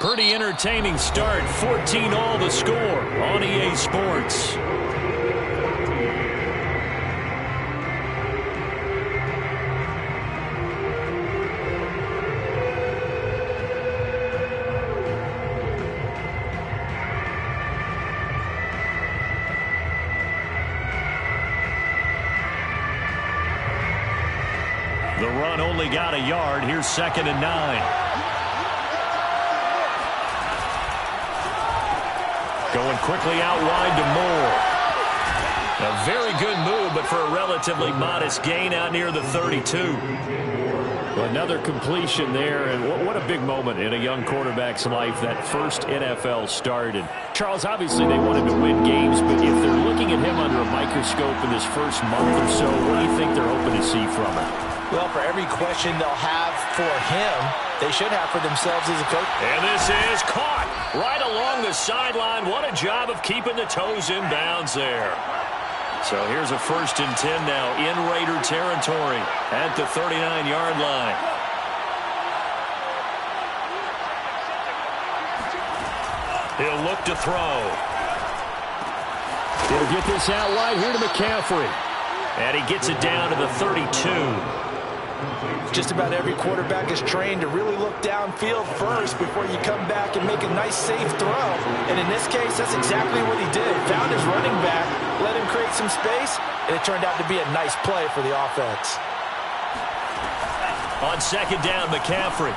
Pretty entertaining start. 14-all the score on EA Sports. The run only got a yard. Here's 2nd and 9. Going quickly out wide to Moore. A very good move, but for a relatively modest gain out near the 32. Another completion there, and what a big moment in a young quarterback's life, that first NFL start. And Charles, obviously they wanted to win games, but if they're looking at him under a microscope in this first month or so, what do you think they're hoping to see from him? Well, for every question they'll have for him, they should have for themselves as a coach. And this is caught right along the sideline. What a job of keeping the toes in bounds there. So here's a 1st and 10 now in Raider territory at the 39-yard line. He'll look to throw. He'll get this out wide here to McCaffrey. And he gets it down to the 32. Just about every quarterback is trained to really look downfield first before you come back and make a nice, safe throw. And in this case, that's exactly what he did. Found his running back, let him create some space, and it turned out to be a nice play for the offense. On 2nd down, McCaffrey.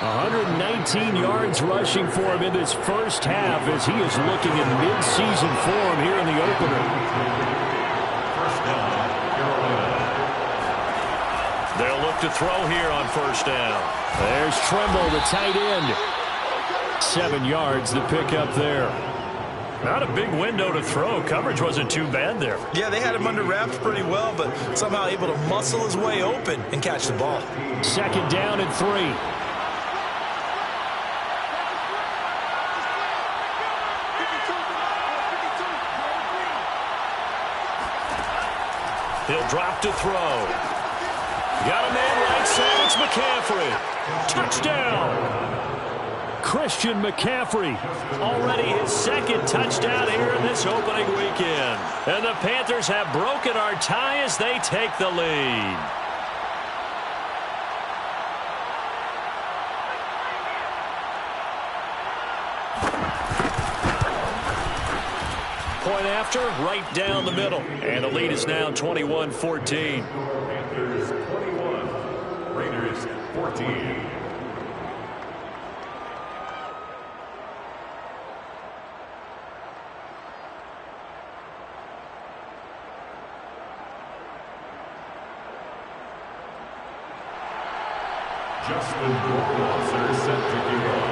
119 yards rushing for him in this first half as he is looking in mid-season form here in the opener. They'll look to throw here on 1st down. There's Tremble, the tight end. 7 yards to pick up there. Not a big window to throw. Coverage wasn't too bad there. Yeah, they had him under wraps pretty well, but somehow able to muscle his way open and catch the ball. 2nd down and 3. He'll drop to throw. Got a man right side. It's McCaffrey. Touchdown. Christian McCaffrey. Already his 2nd touchdown here in this opening weekend. And the Panthers have broken our tie as they take the lead. Point after, right down the middle. And the lead is now 21-14. Panthers 21, Raiders 14. Justin Rohrwasser set to give up.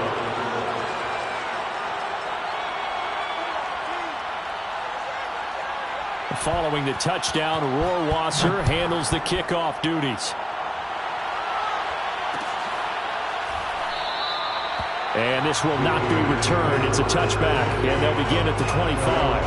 Following the touchdown, Rohrwasser handles the kickoff duties. And this will not be returned. It's a touchback, and they'll begin at the 25.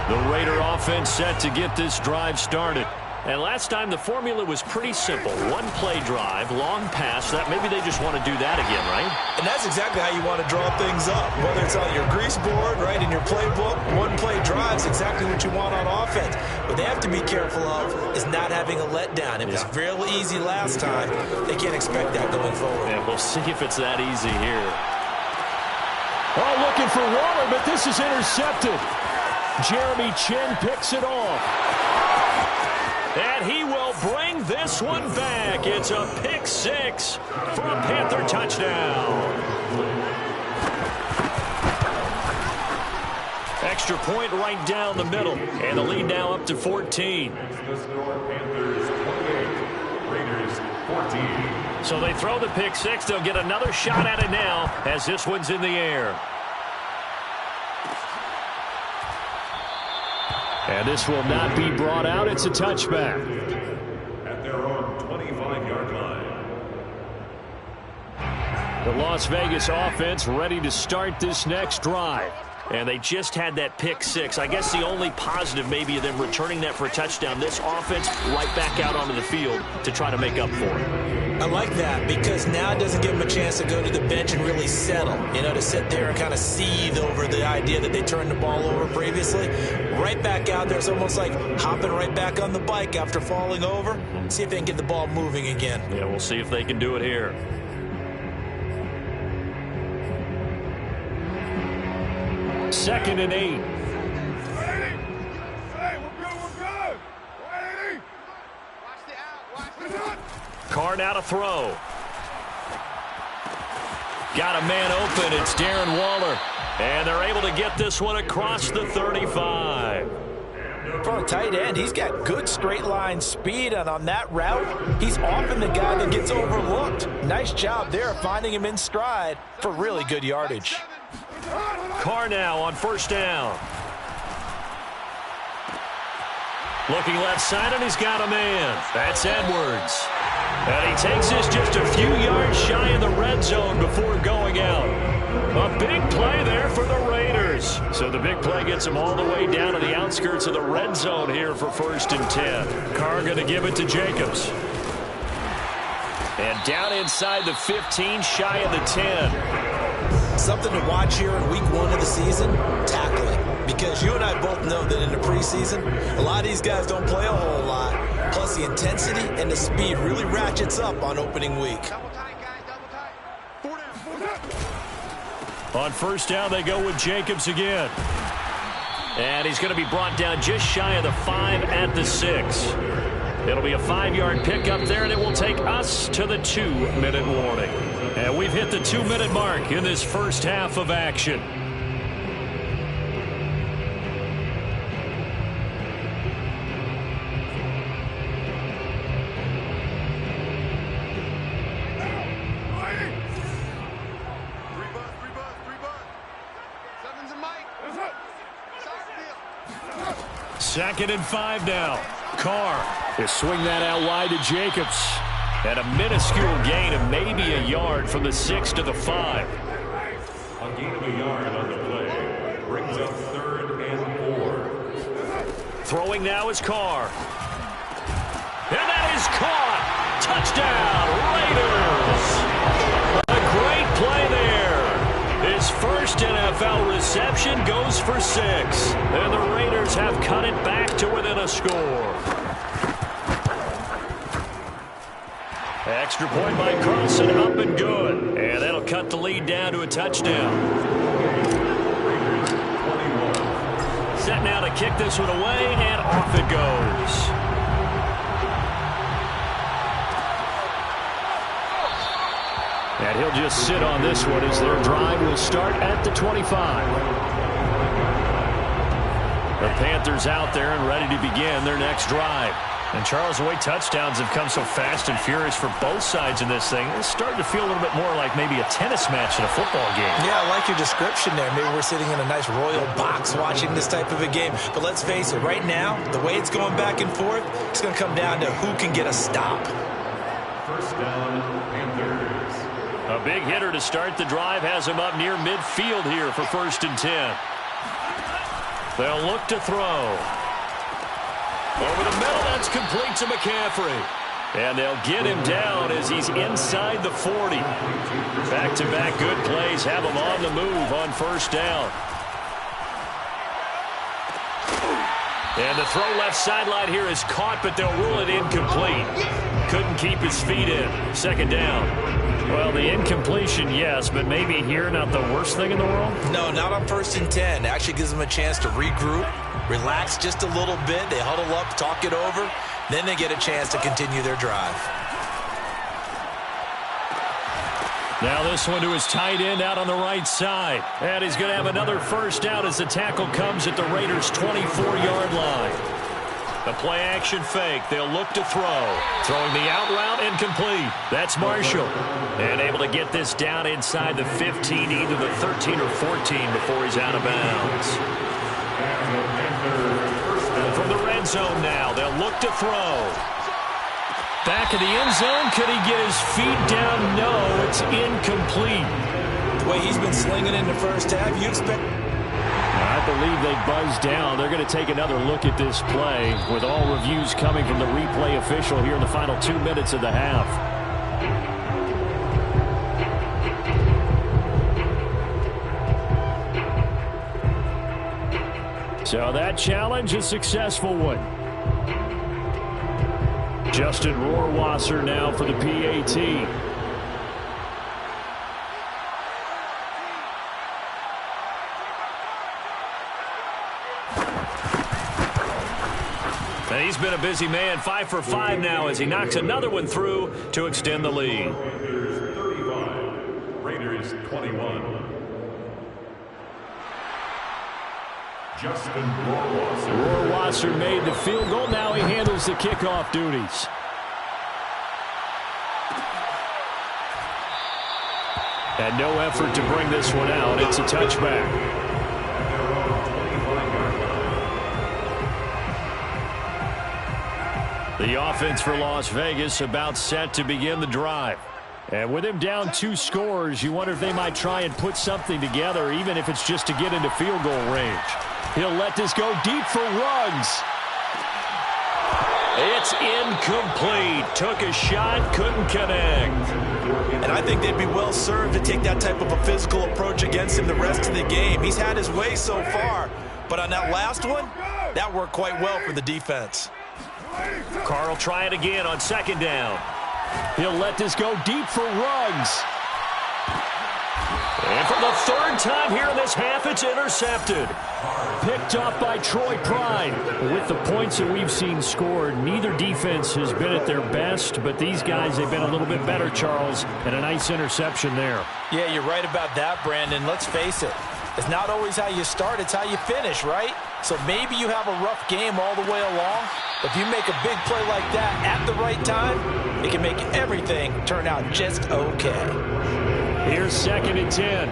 The Raider offense set to get this drive started. And last time the formula was pretty simple. One play drive, long pass. That maybe they just want to do that again, right? And that's exactly how you want to draw things up. Whether it's on your grease board, right, in your playbook, one play drive is exactly what you want on offense. What they have to be careful of is not having a letdown. It was real easy last time. They can't expect that going forward. Yeah, we'll see if it's that easy here. Oh, looking for Waller, but this is intercepted. Jeremy Chinn picks it off. And he will bring this one back. It's a pick 6 for a Panther touchdown. Extra point right down the middle. And the lead now up to 14. Panthers 28, Raiders 14. So they throw the pick 6. They'll get another shot at it now as this one's in the air. And this will not be brought out. It's a touchback. At their own 25-yard line. The Las Vegas offense ready to start this next drive. And they just had that pick six. I guess the only positive maybe of them returning that for a touchdown. This offense right back out onto the field to try to make up for it. I like that because now it doesn't give them a chance to go to the bench and really settle. You know, to sit there and kind of seethe over the idea that they turned the ball over previously. Right back out there. It's almost like hopping right back on the bike after falling over. See if they can get the ball moving again. Yeah, we'll see if they can do it here. Second and 8. Carr now to throw. Got a man open. It's Darren Waller. And they're able to get this one across the 35. For a tight end, he's got good straight line speed, and on that route, he's often the guy that gets overlooked. Nice job there finding him in stride for really good yardage. Carr now on first down. Looking left side, and he's got a man. That's Edwards. And he takes this just a few yards shy of the red zone before going out. A big play there for the Raiders. So the big play gets them all the way down to the outskirts of the red zone here for 1st and 10. Carr going to give it to Jacobs. And down inside the 15, shy of the 10. Something to watch here in week 1 of the season, tackling. Because you and I both know that in the preseason, a lot of these guys don't play a whole lot. Plus the intensity and the speed really ratchets up on opening week. On first down, they go with Jacobs again. And he's going to be brought down just shy of the 5 at the 6. It'll be a 5-yard pickup there, and it will take us to the 2-minute warning. And we've hit the 2-minute mark in this first half of action. Second and 5 now. Carr will swing that out wide to Jacobs. And a minuscule gain of maybe a yard from the 6 to the 5. A gain of a yard on the play brings up 3rd and 4. Throwing now is Carr. And that is caught. Touchdown, Raiders. A great play there. His first NFL reception goes for 6. And the Raiders have cut it back to within a score. Extra point by Carlson, up and good. And that'll cut the lead down to a touchdown. Set now to kick this one away, and off it goes. And he'll just sit on this one as their drive will start at the 25. The Panthers out there and ready to begin their next drive. And Charles, the way touchdowns have come so fast and furious for both sides in this thing, it's starting to feel a little bit more like maybe a tennis match in a football game. Yeah, I like your description there. Maybe we're sitting in a nice royal box watching this type of a game. But let's face it, right now, the way it's going back and forth, it's going to come down to who can get a stop. First down, Panthers. A big hitter to start the drive has him up near midfield here for 1st and 10. They'll look to throw. Over the middle, that's complete to McCaffrey. And they'll get him down as he's inside the 40. Back-to-back good plays have him on the move on first down. And the throw left sideline here is caught, but they'll rule it incomplete. Couldn't keep his feet in. Second down. Well, the incompletion, yes, but maybe here not the worst thing in the world? No, not on 1st and 10. It actually gives them a chance to regroup, relax just a little bit. They huddle up, talk it over. Then they get a chance to continue their drive. Now this one to his tight end out on the right side. And he's going to have another first down as the tackle comes at the Raiders' 24-yard line. The play-action fake. They'll look to throw. Throwing the out route incomplete. That's Marshall. And able to get this down inside the 15, either the 13 or 14 before he's out of bounds. From the red zone now, they'll look to throw. Back of the end zone. Could he get his feet down? No, it's incomplete. The way he's been slinging in the first half, you expect can't believe they buzzed down. They're going to take another look at this play with all reviews coming from the replay official here in the final 2 minutes of the half. So that challenge, a successful one. Justin Rohrwasser now for the PAT. And he's been a busy man, 5 for 5 now as he knocks another one through to extend the lead. Raiders 35, Raiders 21. Justin Rohrwasser. Rohrwasser made the field goal. Now he handles the kickoff duties. And no effort to bring this one out. It's a touchback. The offense for Las Vegas about set to begin the drive. And with him down 2 scores, you wonder if they might try and put something together, even if it's just to get into field goal range. He'll let this go deep for Ruggs. It's incomplete. Took a shot, couldn't connect. And I think they'd be well served to take that type of a physical approach against him the rest of the game. He's had his way so far, but on that last one, that worked quite well for the defense. Carr will try it again on 2nd down. He'll let this go deep for Ruggs. And for the 3rd time here in this half, it's intercepted. Picked off by Troy Pride. With the points that we've seen scored, neither defense has been at their best, but these guys have been a little bit better, Charles, and a nice interception there. Yeah, you're right about that, Brandon. Let's face it. It's not always how you start, it's how you finish, right? So maybe you have a rough game all the way along. If you make a big play like that at the right time, it can make everything turn out just okay. Here's 2nd and 10.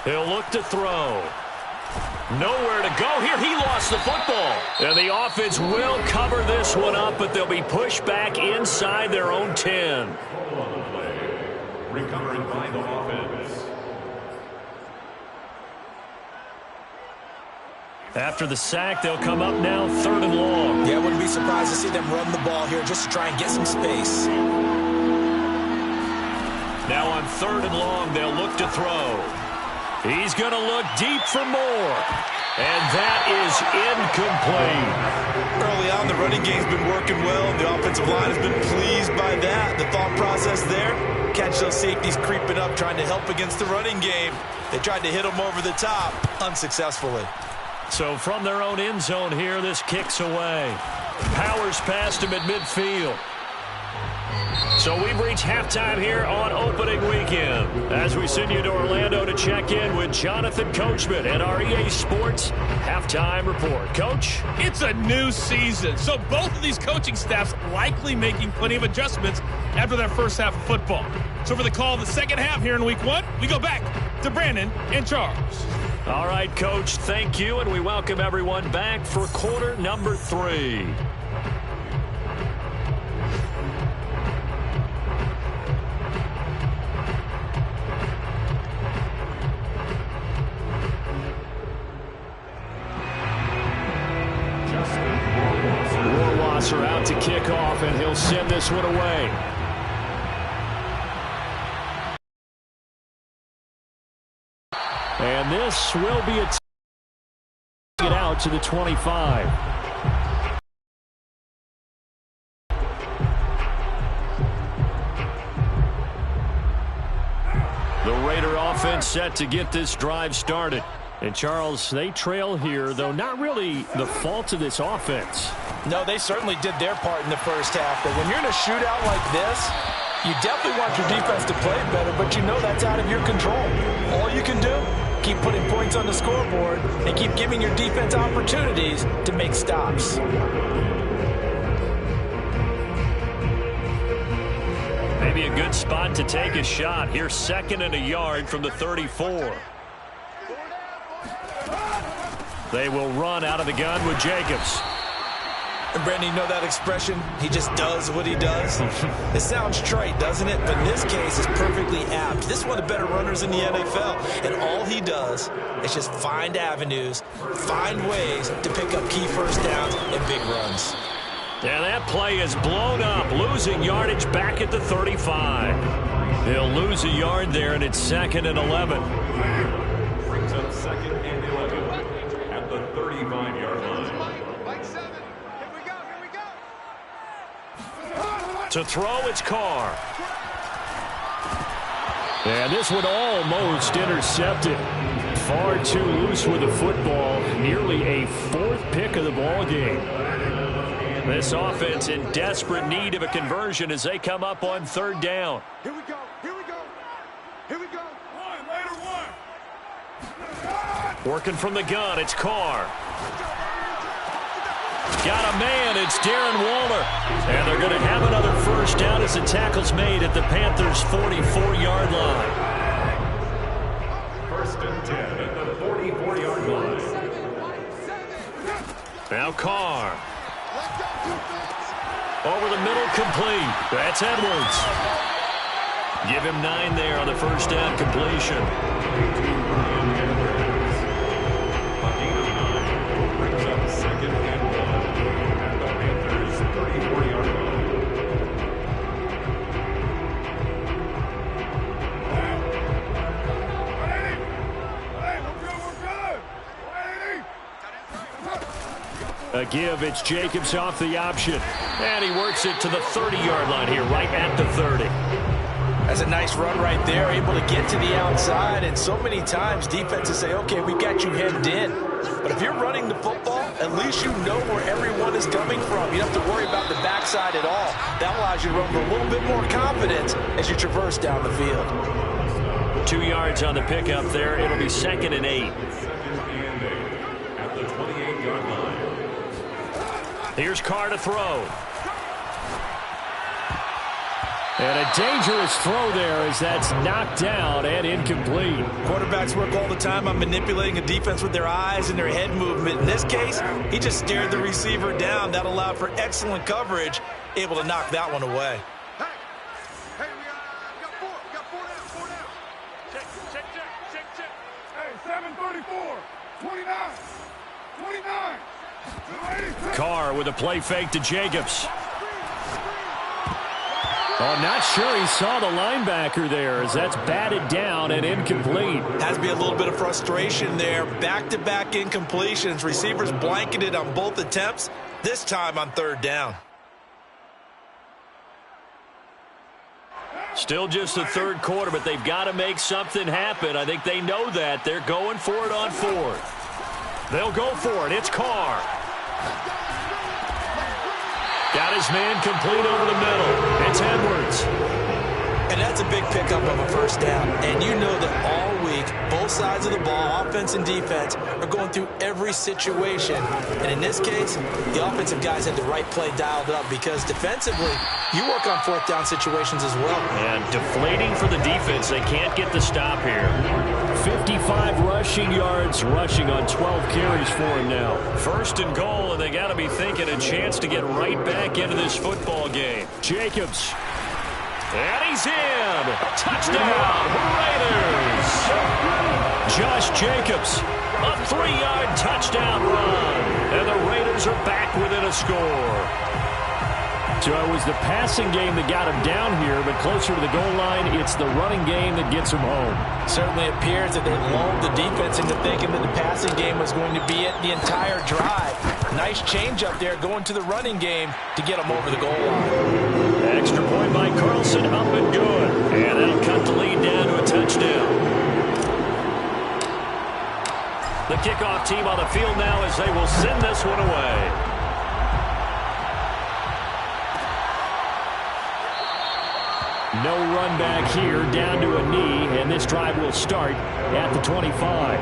He'll look to throw. Nowhere to go here. He lost the football. And the offense will cover this one up, but they'll be pushed back inside their own 10. Recovering by the offense. After the sack, they'll come up now 3rd and long. Yeah, I wouldn't be surprised to see them run the ball here just to try and get some space. Now on 3rd and long, they'll look to throw. He's going to look deep for more. And that is incomplete. Early on, the running game's been working well. The offensive line has been pleased by that. The thought process there, catch those safeties creeping up, trying to help against the running game. They tried to hit them over the top, unsuccessfully. So from their own end zone here, this kicks away. Powers past him at midfield. So we've reached halftime here on opening weekend as we send you to Orlando to check in with Jonathan Coachman and our EA Sports Halftime Report. Coach? It's a new season, so both of these coaching staffs likely making plenty of adjustments after their first half of football. So for the call of the second half here in week 1, we go back to Brandon and Charles. All right, Coach, thank you, and we welcome everyone back for quarter number 3. Rohrwasser out to kick off, and he'll send this one away. And this will be a get out to the 25. The Raider offense set to get this drive started. And, Charles, they trail here, though not really the fault of this offense. No, they certainly did their part in the first half. But when you're in a shootout like this, you definitely want your defense to play better, but you know that's out of your control. All you can do, keep putting points on the scoreboard and keep giving your defense opportunities to make stops. Maybe a good spot to take a shot. Here's 2nd and a yard from the 34. They will run out of the gun with Jacobs. And Brandon, you know that expression? He just does what he does. It sounds trite, doesn't it? But in this case, it's perfectly apt. This is one of the better runners in the NFL. And all he does is just find avenues, find ways to pick up key first downs and big runs. And that play is blown up, losing yardage back at the 35. They'll lose a yard there, and it's 2nd and 11. Brings up 2nd and 11 at the 35-yard line. To throw, it's Carr. And this one almost intercepted. Far too loose with the football. Nearly a 4th pick of the ball game. This offense in desperate need of a conversion as they come up on 3rd down. Here we go. Here we go. Here we go. One. Working from the gun, it's Carr. Got a man, it's Darren Waller. And they're going to have another 1st down as the tackle's made at the Panthers' 44-yard line. 1st and 10 at the 44-yard line. Now Carr. Over the middle, complete. That's Edwards. Give him 9 there on the 1st down completion. Brings up 2nd and 1 at the Panthers' 34-yard line. A give, it's Jacobs off the option. And he works it to the 30-yard line here, right at the 30. That's a nice run right there, able to get to the outside. And so many times defenses say, okay, we got you hemmed in. But if you're running the football, at least you know where everyone is coming from. You don't have to worry about the backside at all. That allows you to run with a little bit more confidence as you traverse down the field. 2 yards on the pickup there. It'll be 2nd and 8. 2nd and 8 at the 28-yard line. Here's Carr to throw. And a dangerous throw there as that's knocked down and incomplete. Quarterbacks work all the time on manipulating a defense with their eyes and their head movement. In this case, he just stared the receiver down. That allowed for excellent coverage, able to knock that one away. Hey, we got four down. Check. Hey, 734, 29. Carr with a play fake to Jacobs. Oh, not sure he saw the linebacker there as that's batted down and incomplete. Has to be a little bit of frustration there. Back-to-back incompletions. Receivers blanketed on both attempts, this time on 3rd down. Still just the 3rd quarter, but they've got to make something happen. I think they know that. They're going for it on 4th. They'll go for it. It's Carr. Got his man complete over the middle. It's Edwards. And that's a big pickup of a 1st down. And you know that all week, both sides of the ball, offense and defense, are going through every situation. And in this case, the offensive guys had the right play dialed up because defensively, you work on 4th down situations as well. And deflating for the defense. They can't get the stop here. 55 rushing yards, rushing on 12 carries for him now. 1st and goal, and they got to be thinking a chance to get right back into this football game. Jacobs. And he's in. Touchdown, Raiders. Josh Jacobs, a 3-yard touchdown run. And the Raiders are back within a score. So it was the passing game that got him down here, but closer to the goal line, it's the running game that gets him home. Certainly appears that they lulled the defense into thinking that the passing game was going to be it the entire drive. Nice change up there going to the running game to get him over the goal line. Extra point by Carlson, up and good. And that'll cut the lead down to a touchdown. The kickoff team on the field now as they will send this one away. No run back here, down to a knee, and this drive will start at the 25.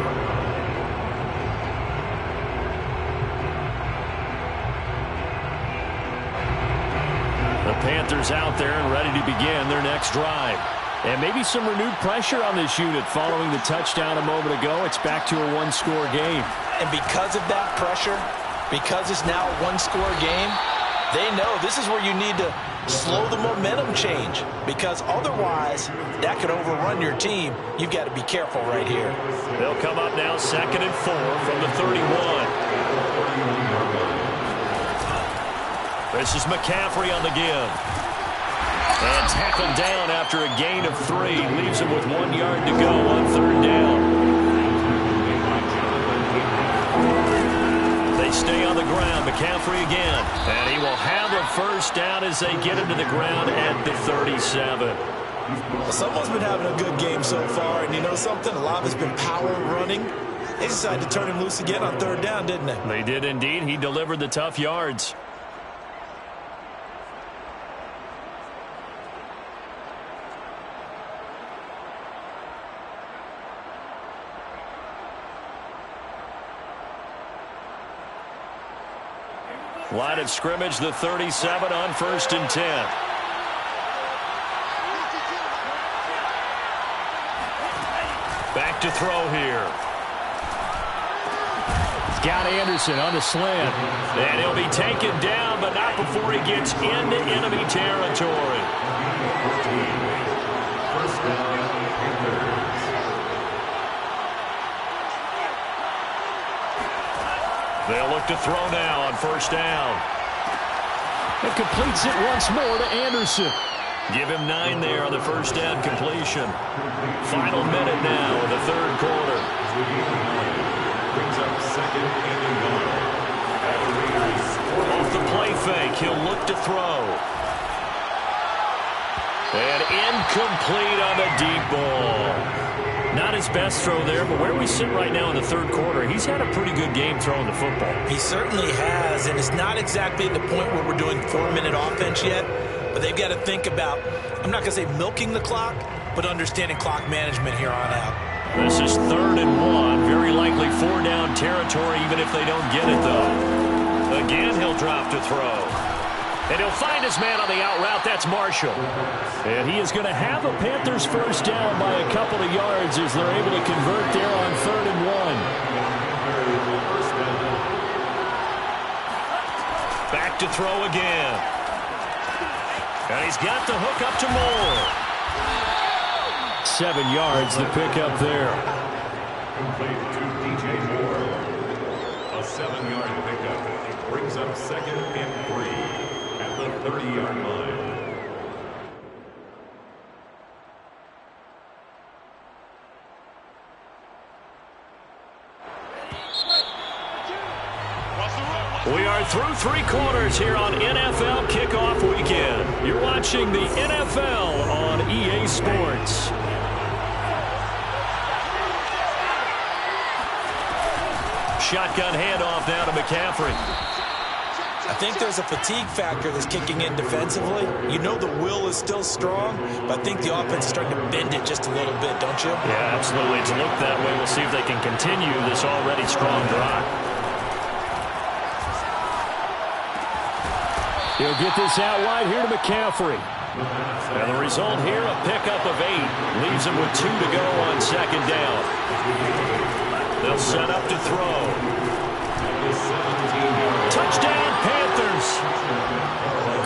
The Panthers out there and ready to begin their next drive. And maybe some renewed pressure on this unit following the touchdown a moment ago. It's back to a one-score game. And because of that pressure, because it's now a one-score game, they know this is where you need to slow the momentum change, because otherwise that could overrun your team. You've got to be careful right here. They'll come up now 2nd and 4 from the 31. This is McCaffrey on the give. And tackled down after a gain of 3. Leaves him with 1 yard to go on 3rd down. They stay on the ground. McCaffrey again. And he will have a first down as they get him to the ground at the 37. Well, someone's been having a good game so far, and you know something? A lot of it's been power running. They decided to turn him loose again on 3rd down, didn't they? They did indeed. He delivered the tough yards. Line of scrimmage, the 37 on 1st and 10. Back to throw here. He's got Anderson on the slant. And he'll be taken down, but not before he gets into enemy territory. First down, Panthers. They'll look to throw now on 1st down. And completes it once more to Anderson. Give him 9 there on the 1st down completion. Final minute now in the 3rd quarter. Brings up 2nd and 1. Off the play fake, he'll look to throw. And incomplete on the deep ball. Not his best throw there, but where we sit right now in the 3rd quarter, he's had a pretty good game throwing the football. He certainly has, and it's not exactly at the point where we're doing 4-minute offense yet, but they've got to think about, I'm not going to say milking the clock, but understanding clock management here on out. This is 3rd and 1, very likely 4-down territory, even if they don't get it, though. Again, he'll drop to throw. And he'll find his man on the out route. That's Marshall. And he is going to have a Panthers first down by a couple of yards as they're able to convert there on 3rd and 1. Back to throw again. And he's got the hook up to Moore. 7 yards the pickup there. Complete to DJ Moore. A 7-yard pickup. Brings up 2nd and 3. At the 30-yard line. We are through 3 quarters here on NFL Kickoff Weekend. You're watching the NFL on EA Sports. Shotgun handoff now to McCaffrey. I think there's a fatigue factor that's kicking in defensively. You know the will is still strong, but I think the offense is starting to bend it just a little bit, don't you? Yeah, absolutely. It's looked that way. We'll see if they can continue this already strong drive. He'll get this out wide here to McCaffrey. And the result here, a pickup of 8. Leaves him with 2 to go on 2nd down. They'll set up to throw. Touchdown, Panthers!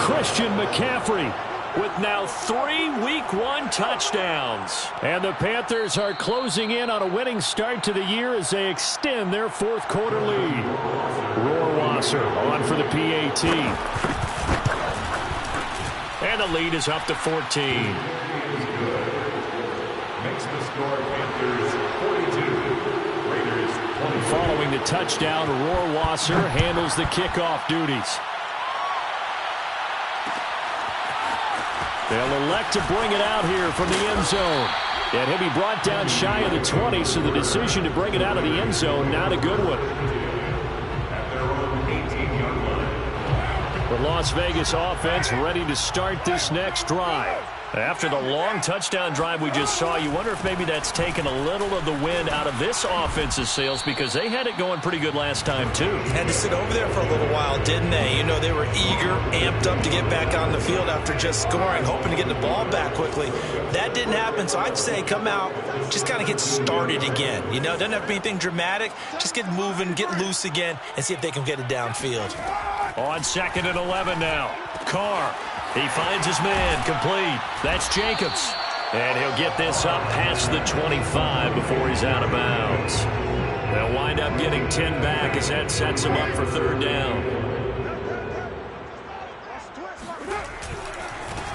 Christian McCaffrey with now 3 Week 1 touchdowns. And the Panthers are closing in on a winning start to the year as they extend their 4th quarter lead. Rohrwasser on for the PAT. And the lead is up to 14. Makes the score Panthers 42. Raiders 20. Following the touchdown, Rohrwasser handles the kickoff duties. They'll elect to bring it out here from the end zone. And he'll be brought down shy of the 20, so the decision to bring it out of the end zone, not a good one. At their own 18-yard line. The Las Vegas offense ready to start this next drive. After the long touchdown drive we just saw, you wonder if maybe that's taken a little of the wind out of this offense's sails because they had it going pretty good last time, too. Had to sit over there for a little while, didn't they? You know, they were eager, amped up to get back on the field after just scoring, hoping to get the ball back quickly. That didn't happen, so I'd say come out, just kind of get started again. You know, doesn't have to be anything dramatic. Just get moving, get loose again, and see if they can get it downfield. On 2nd and 11 now. Carr. He finds his man, complete. That's Jacobs. And he'll get this up past the 25 before he's out of bounds. They'll wind up getting 10 back as that sets him up for 3rd down.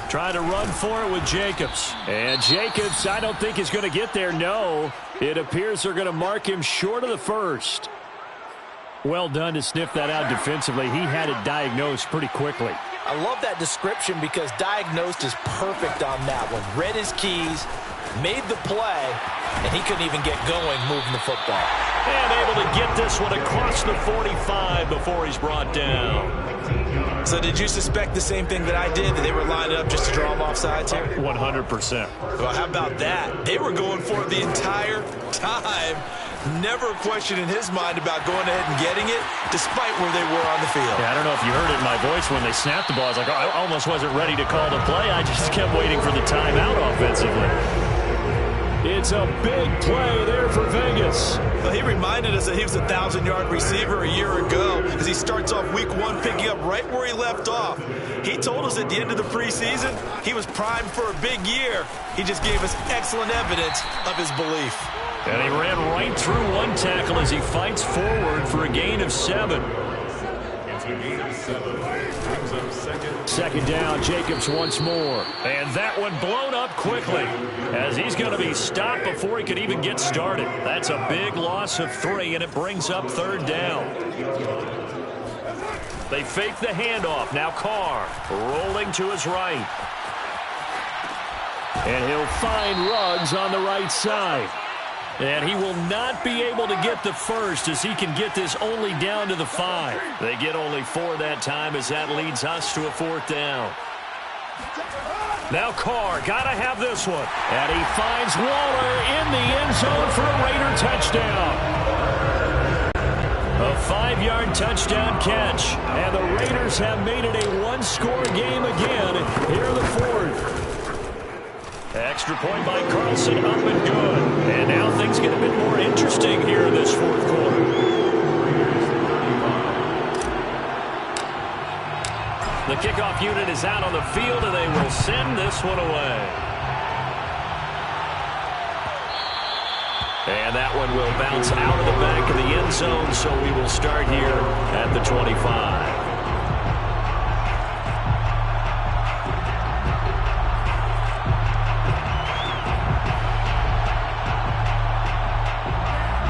Try to run for it with Jacobs. And Jacobs, I don't think is going to get there. No, it appears they're going to mark him short of the 1st. Well done to sniff that out defensively. He had it diagnosed pretty quickly. I love that description because diagnosed is perfect on that one. Read his keys, made the play, and he couldn't even get going moving the football. And able to get this one across the 45 before he's brought down. So did you suspect the same thing that I did, that they were lined up just to draw him off sides here? 100%. Well, how about that? They were going for it the entire time. Never a question in his mind about going ahead and getting it, despite where they were on the field. Yeah, I don't know if you heard it in my voice when they snapped the ball. I was like, oh, I almost wasn't ready to call the play. I just kept waiting for the timeout offensively. It's a big play there for Vegas. Well, he reminded us that he was a 1,000-yard receiver a year ago as he starts off week 1 picking up right where he left off. He told us at the end of the preseason he was primed for a big year. He just gave us excellent evidence of his belief. And he ran right through one tackle as he fights forward for a gain of 7. It's a gain of 7. Brings up 2nd. 2nd down, Jacobs once more. And that one blown up quickly as he's going to be stopped before he could even get started. That's a big loss of 3, and it brings up 3rd down. They fake the handoff. Now Carr rolling to his right. And he'll find Ruggs on the right side. And he will not be able to get the 1st as he can get this only down to the 5. They get only 4 that time as that leads us to a 4th down. Now Carr, got to have this one. And he finds Waller in the end zone for a Raider touchdown. A 5-yard touchdown catch. And the Raiders have made it a 1-score game again here in the 4th. Extra point by Carlson, up and good. And now things get a bit more interesting here in this 4th quarter. The kickoff unit is out on the field, and they will send this one away. And that one will bounce out of the back of the end zone, so we will start here at the 25.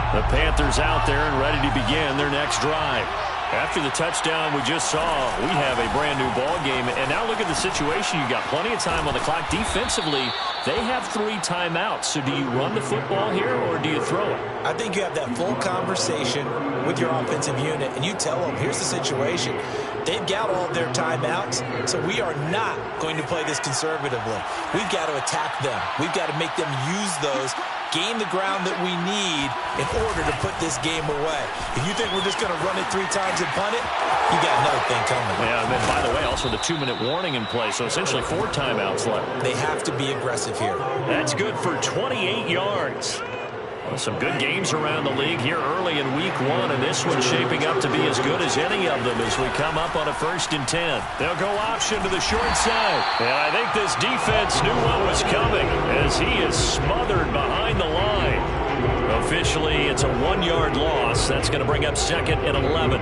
The Panthers out there and ready to begin their next drive. After the touchdown we just saw, we have a brand new ball game. And now look at the situation. You've got plenty of time on the clock. Defensively, they have 3 timeouts. So do you run the football here or do you throw it? I think you have that full conversation with your offensive unit, and you tell them, here's the situation. They've got all of their timeouts, so we are not going to play this conservatively. We've got to attack them. We've got to make them use those, gain the ground that we need in order to put this game away. If you think we're just going to run it 3 times and punt it, you got another thing coming. Yeah, and then, by the way, also the 2-minute warning in play, so essentially 4 timeouts left. They have to be aggressive here. That's good for 28 yards. Well, some good games around the league here early in week 1, and this one's shaping up to be as good as any of them as we come up on a 1st and 10. They'll go option to the short side. And I think this defense knew what was coming as he is smothered behind the line. Officially, it's a 1-yard loss. That's going to bring up 2nd and 11.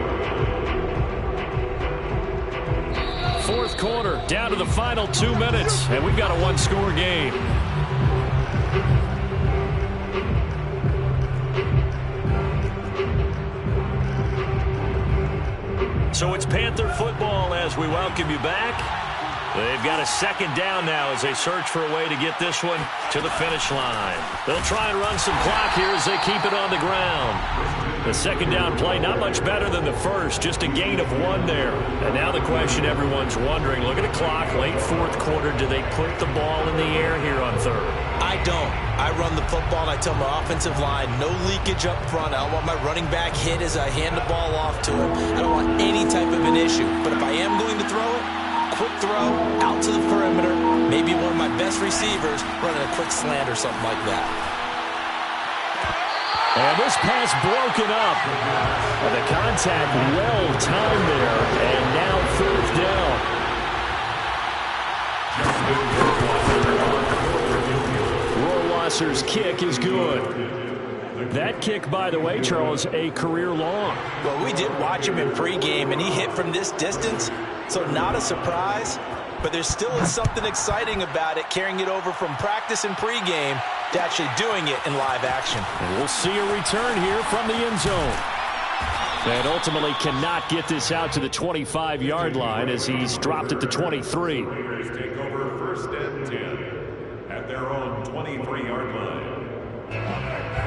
4th quarter, down to the final 2 minutes, and we've got a 1-score game. So it's Panther football as we welcome you back. They've got a 2nd down now as they search for a way to get this one to the finish line. They'll try and run some clock here as they keep it on the ground. The second down play, not much better than the first, just a gain of 1 there. And now the question everyone's wondering, look at the clock, late fourth quarter, do they put the ball in the air here on third? I don't. I run the football, and I tell my offensive line, no leakage up front. I don't want my running back hit as I hand the ball off to him. I don't want any type of an issue. But if I am going to throw it, quick throw, out to the perimeter, maybe one of my best receivers running a quick slant or something like that. And this pass broken up. And the contact well timed there. And now fourth down. Rohrwasser's kick is good. That kick, by the way, Charles, a career long. Well, we did watch him in pregame, and he hit from this distance, so not a surprise. But there still is something exciting about it, carrying it over from practice and pregame to actually doing it in live action. And we'll see a return here from the end zone. And ultimately cannot get this out to the 25-yard line as he's dropped at the 23. Take over first and 10 at their own 23-yard line.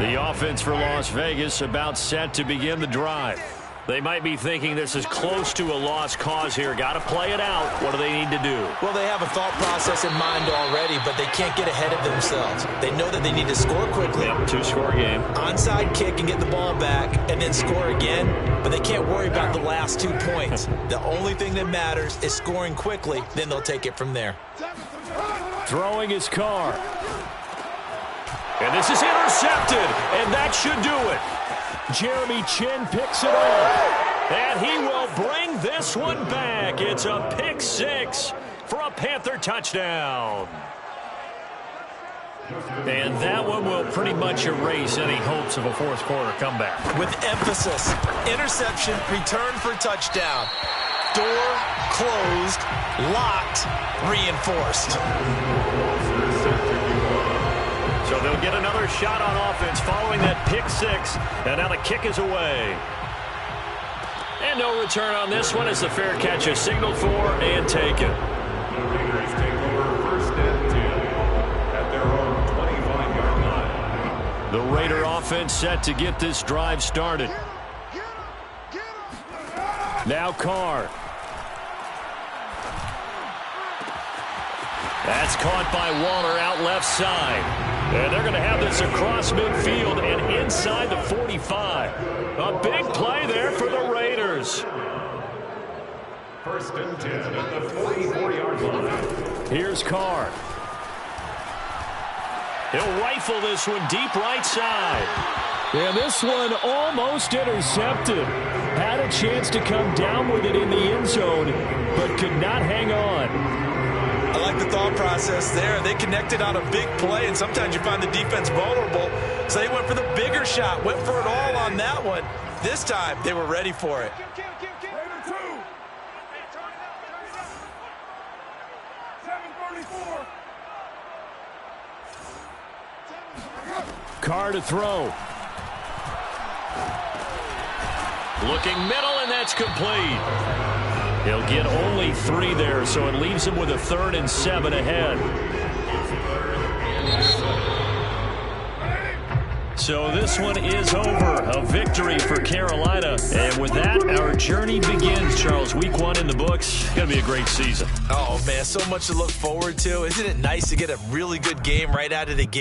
The offense for Las Vegas about set to begin the drive. They might be thinking this is close to a lost cause here. Got to play it out. What do they need to do? Well, they have a thought process in mind already, but they can't get ahead of themselves. They know that they need to score quickly. Yep, 2-score game. Onside kick and get the ball back and then score again, but they can't worry about the last 2 points. The only thing that matters is scoring quickly, then they'll take it from there. Throwing his car. And this is intercepted, and that should do it. Jeremy Chinn picks it up, and he will bring this one back. It's a pick 6 for a Panther touchdown. And that one will pretty much erase any hopes of a fourth quarter comeback. With emphasis, interception, return for touchdown. Door closed, locked, reinforced. So they'll get another shot on offense following that pick 6. And now the kick is away. And no return on this one as the fair catch is signaled for and taken. The Raiders take over first and 10 at their own 25-yard line. The Raider offense set to get this drive started. Now Carr. That's caught by Waller out left side. And they're going to have this across midfield and inside the 45. A big play there for the Raiders. First and 10 at the 44-yard line. Here's Carr. He'll rifle this one deep right side. And this one almost intercepted. Had a chance to come down with it in the end zone, but could not hang on. I like the thought process there. They connected on a big play, and sometimes you find the defense vulnerable. So they went for the bigger shot, went for it all on that one. This time, they were ready for it. Raider 2. 734. Carr to throw. Looking middle, and that's complete. He'll get only 3 there, so it leaves him with a 3rd and 7 ahead. So this one is over. A victory for Carolina. And with that, our journey begins, Charles. Week 1 in the books. It's going to be a great season. Oh, man, so much to look forward to. Isn't it nice to get a really good game right out of the gate?